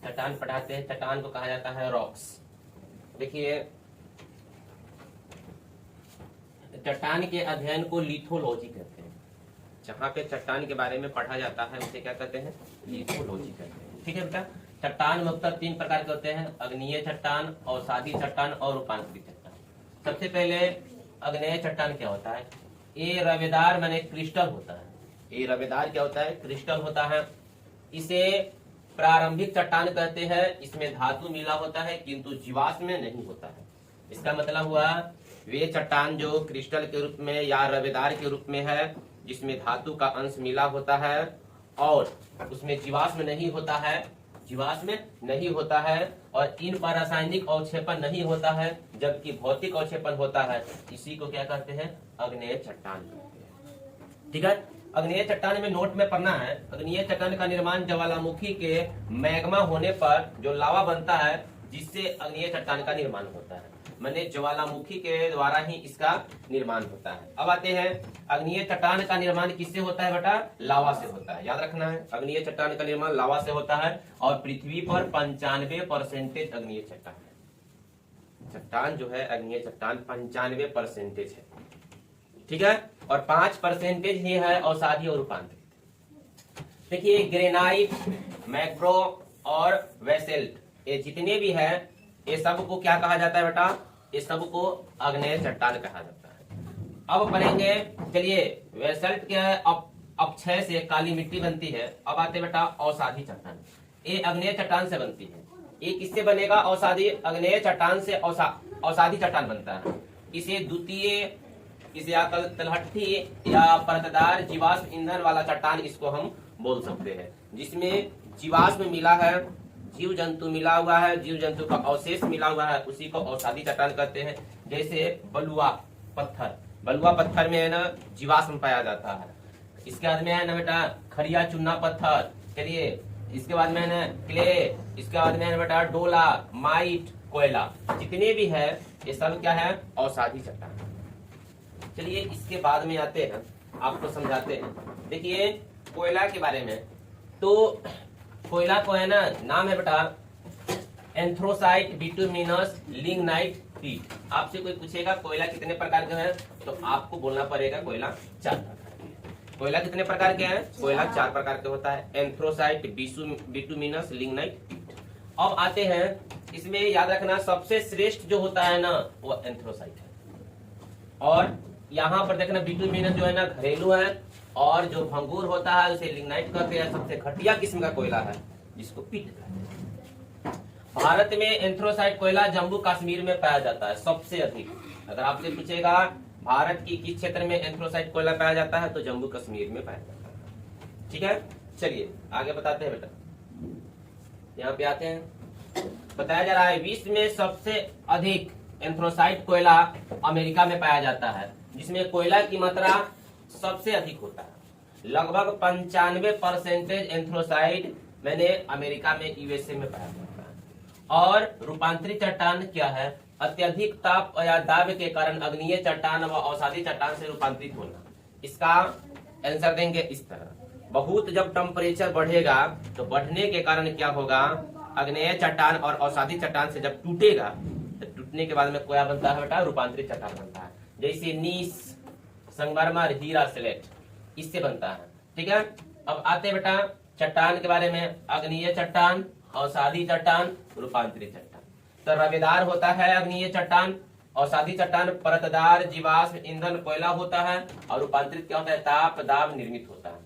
चट्टान पढ़ाते हैं, चट्टान को कहा जाता है रॉक्स। देखिए चट्टान के अध्ययन को लिथोलॉजी कहते हैं। जहाँ पे चट्टान के बारे में पढ़ा जाता है उसे क्या कहते हैं? लिथोलॉजी कहते हैं। ठीक है बेटा। चट्टान मुख्यतः 3 प्रकार के होते हैं, अग्नीय चट्टान, अवसादी चट्टान और रूपांतरित चट्टान। सबसे पहले अग्नेय चट्टान क्या होता है? ये रवेदार माने क्रिस्टल होता है। ये रवेदार क्या होता है? क्रिस्टल होता है। इसे प्रारंभिक चट्टान कहते हैं। इसमें धातु मिला होता है किंतु जीवाश्म में नहीं होता है। इसका मतलब हुआ वे चट्टान जो क्रिस्टल के रूप में या रवेदार के रूप में है, जिसमें धातु का अंश मिला होता है और उसमें जीवाश्म नहीं होता है, जीवाश्म नहीं होता है और इन पर रासायनिक अवक्षेपण नहीं होता है, जबकि भौतिक अवक्षेपण होता है। इसी को क्या कहते हैं? अग्नेय चट्टान कहते हैं। ठीक है। अग्नेय चट्टान में नोट में पढ़ना है, अग्नेय चट्टान का निर्माण ज्वालामुखी के मैग्मा होने पर जो लावा बनता है, जिससे अग्नेय चट्टान का निर्माण होता है। माने ज्वालामुखी के द्वारा ही इसका निर्माण होता है। अब आते हैं अग्नेय चट्टान का निर्माण किससे होता है बेटा? लावा से होता है। याद रखना है, अग्नेय चट्टान का निर्माण लावा से होता है और पृथ्वी पर 95% अग्नेय चट्टान है। चट्टान जो है अग्नेय चट्टान 95% है। ठीक है। और 5% ही है अवसादी और रूपांतरित। देखिए ग्रेनाइट, मैक्रो और वेसेल्ट, ये जितने भी है ये सब को क्या कहा जाता है बेटा? ये सब को अग्नेय चट्टान कहा जाता है। अब पढ़ेंगे, चलिए वेसल्ट क्या है? अपक्षय से काली मिट्टी बनती है। अब आते बेटा अवसादी चट्टान। ये अग्नेय चट्टान से बनती है। ये किससे बनेगा? अवसादी अग्नेय चट्टान से अवसादी चट्टान बनता है। इसे द्वितीय, इसे तलहटी या परतदार जीवाश्म ईंधन वाला चट्टान इसको हम बोल सकते हैं, जिसमें जीवाश्म मिला है, जीव जंतु मिला हुआ है, जीव जंतु का अवशेष मिला हुआ है, उसी को अवसादी चट्टान कहते हैं। जैसे बलुआ पत्थर, बलुआ पत्थर में है ना जीवाश्म पाया जाता है। इसके बाद में है ना बेटा खड़िया चूना पत्थर, चलिए इसके बाद में है ना क्ले, इसके बाद में है ना बेटा डोला, माइट, कोयला, जितने भी है ये सब क्या है? अवसादी चट्टान। चलिए इसके बाद में आते हैं, आपको समझाते हैं। देखिए कोयला के बारे में, तो कोयला को है ना नाम है बेटा एंथ्रोसाइट, बिटुमिनस, लिग्नाइट, पीट। आपसे कोई पूछेगा कोयला कितने प्रकार के हैं, तो आपको बोलना पड़ेगा कोयला 4 प्रकार के। कोयला कितने प्रकार के हैं? कोयला 4 प्रकार के होता है, एंथ्रोसाइट, बिटुमिनस, लिग्नाइट, पीट। अब आते हैं, इसमें याद रखना सबसे श्रेष्ठ जो होता है ना वो एंथ्रोसाइट है। और यहाँ पर देखना बिटुमिनस जो है ना घरेलू है, और जो भंगूर होता है उसे लिग्नाइट कहते हैं। सबसे घटिया किस्म का कोयला है जिसको पीट कहते हैं। भारत में एंथ्रोसाइट कोयला जम्मू कश्मीर में पाया जाता है सबसे अधिक। अगर आपसे पूछेगा भारत की किस क्षेत्र में एंथ्रोसाइट कोयला पाया जाता है, तो जम्मू कश्मीर में पाया जाता है। ठीक है। चलिए आगे बताते हैं बेटा, यहाँ पे आते हैं। बताया जा रहा है विश्व में सबसे अधिक एंथ्रोसाइट कोयला अमेरिका में पाया जाता है, जिसमें कोयला की मात्रा सबसे अधिक होता है। लगभग 95% एंथ्रोसाइट मैंने अमेरिका में, यूएसए में पाया जाता है। और रूपांतरित चट्टान क्या है? अत्यधिक ताप या दाब के कारण अग्नीय चट्टान व अवसादी चट्टान से रूपांतरित होना। इसका आंसर देंगे इस तरह, बहुत जब टेम्परेचर बढ़ेगा तो बढ़ने के कारण क्या होगा? अग्नेय चट्टान और अवसादी चट्टान से जब टूटेगा तो टूटने के बाद में क्या बनता है बेटा? रूपांतरित चट्टान बनता है। जैसे नीस, संगमरमर, हीरा, स्लेट, इससे बनता है। ठीक है। अब आते बेटा चट्टान के बारे में, अग्नीय चट्टान, अवसादी चट्टान, रूपांतरित चट्टान। तो रवेदार होता है अग्नीय चट्टान, अवसादी चट्टान परतदार जीवाश्म ईंधन कोयला होता है, और रूपांतरित क्या होता है? ताप दाब निर्मित होता है।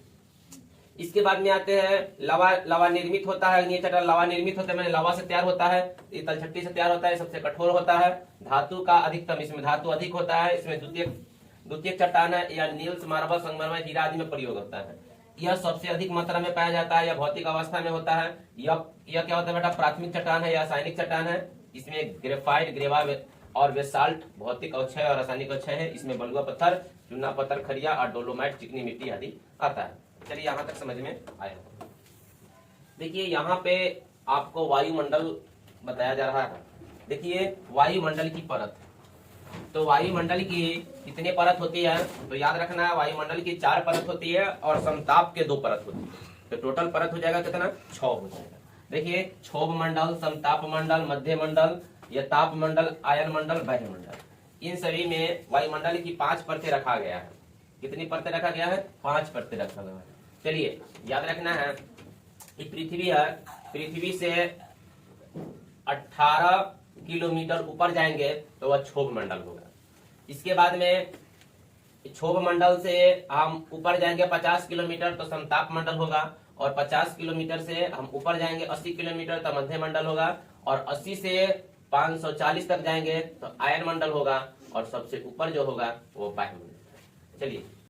इसके बाद में आते हैं लवा, लवा निर्मित होता है। अग्नीय चट्टान लवा निर्मित होता है, मैंने लवा से तैयार होता है, ये तलछट्टी से तैयार होता है, सबसे कठोर होता है, धातु का अधिकतम, इसमें धातु अधिक होता है, इसमें द्वितीय चट्टान है या नील्स, मार्बल, संगमरमर, हीरा आदि में प्रयोग होता है। यह सबसे अधिक मात्रा में पाया जाता है, यह भौतिक अवस्था में होता है। यह क्या होता है बेटा? प्राथमिक चट्टान है या रासायनिक चट्टान है। इसमें ग्रेफाइट, ग्रेवा और बेसाल्ट भौतिक अवक्षय और रासायनिक अवक्षय है। इसमें बलुआ पत्थर, चूना पत्थर, खड़िया और डोलोमाइट, चिकनी मिट्टी आदि आता है। चलिए यहाँ तक समझ में आया। देखिए यहाँ पे आपको वायुमंडल बताया जा रहा है। देखिए वायुमंडल की परत, तो वायुमंडल की कितने परत होती है? तो याद रखना है वायुमंडल की 4 परत होती है और समताप के 2 परत होती है। तो टोटल परत हो जाएगा कितना? 6 हो जाएगा। देखिए क्षोभ मंडल, समताप मंडल, मध्य मंडल, या ताप मंडल, आयन मंडल, बाह्य मंडल, इन सभी में वायुमंडल की 5 परतें रखा गया है। कितनी परतें रखा गया है? 5 परतें रखा गया है। चलिए याद रखना है कि पृथ्वी है, पृथ्वी से 18 किलोमीटर ऊपर जाएंगे तो वह क्षोभ मंडल होगा। इसके बाद में क्षोभ मंडल से हम ऊपर जाएंगे 50 किलोमीटर तो समताप मंडल होगा, और 50 किलोमीटर से हम ऊपर जाएंगे 80 किलोमीटर तो मध्य मंडल होगा, और 80 से 540 तक जाएंगे तो आयन मंडल होगा, और सबसे ऊपर जो होगा वो बाह्य मंडल। चलिए